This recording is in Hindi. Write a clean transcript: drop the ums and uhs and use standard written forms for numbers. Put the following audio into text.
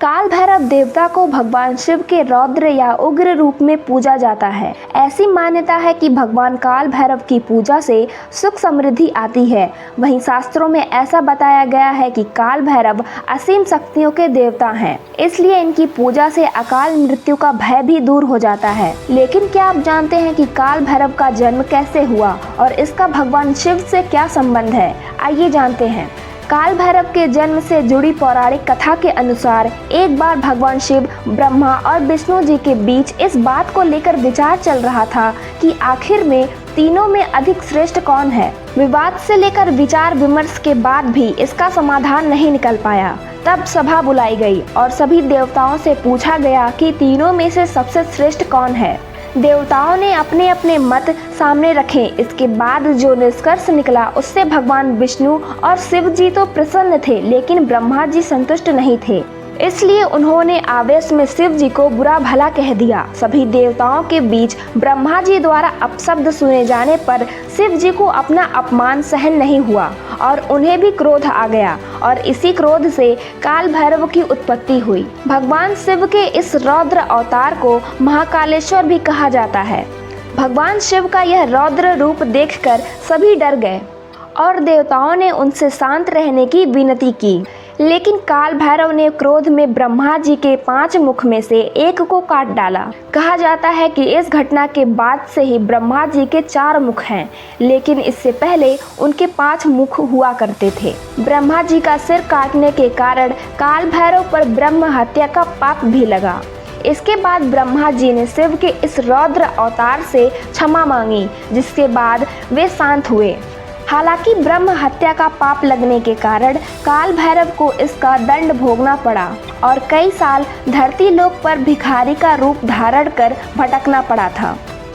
काल भैरव देवता को भगवान शिव के रौद्र या उग्र रूप में पूजा जाता है। ऐसी मान्यता है कि भगवान काल भैरव की पूजा से सुख समृद्धि आती है। वहीं शास्त्रों में ऐसा बताया गया है कि काल भैरव असीम शक्तियों के देवता हैं, इसलिए इनकी पूजा से अकाल मृत्यु का भय भी दूर हो जाता है। लेकिन क्या आप जानते हैं कि काल भैरव का जन्म कैसे हुआ और इसका भगवान शिव से क्या संबंध है? आइए जानते हैं। काल भैरव के जन्म से जुड़ी पौराणिक कथा के अनुसार एक बार भगवान शिव, ब्रह्मा और विष्णु जी के बीच इस बात को लेकर विचार चल रहा था कि आखिर में तीनों में अधिक श्रेष्ठ कौन है। विवाद से लेकर विचार विमर्श के बाद भी इसका समाधान नहीं निकल पाया। तब सभा बुलाई गई और सभी देवताओं से पूछा गया कि तीनों में से सबसे श्रेष्ठ कौन है। देवताओं ने अपने अपने मत सामने रखे। इसके बाद जो निष्कर्ष निकला उससे भगवान विष्णु और शिव जी तो प्रसन्न थे, लेकिन ब्रह्मा जी संतुष्ट नहीं थे। इसलिए उन्होंने आवेश में शिव जी को बुरा भला कह दिया। सभी देवताओं के बीच ब्रह्मा जी द्वारा अपशब्द सुने जाने पर शिव जी को अपना अपमान सहन नहीं हुआ और उन्हें भी क्रोध आ गया और इसी क्रोध से काल भैरव की उत्पत्ति हुई। भगवान शिव के इस रौद्र अवतार को महाकालेश्वर भी कहा जाता है। भगवान शिव का यह रौद्र रूप देखकर सभी डर गए और देवताओं ने उनसे शांत रहने की विनती की। लेकिन काल भैरव ने क्रोध में ब्रह्मा जी के 5 मुख में से एक को काट डाला। कहा जाता है कि इस घटना के बाद से ही ब्रह्मा जी के 4 मुख हैं, लेकिन इससे पहले उनके 5 मुख हुआ करते थे। ब्रह्मा जी का सिर काटने के कारण काल भैरव पर ब्रह्म हत्या का पाप भी लगा। इसके बाद ब्रह्मा जी ने शिव के इस रौद्र अवतार से क्षमा मांगी, जिसके बाद वे शांत हुए। हालांकि ब्रह्म हत्या का पाप लगने के कारण काल भैरव को इसका दंड भोगना पड़ा और कई साल धरती लोक पर भिखारी का रूप धारण कर भटकना पड़ा था।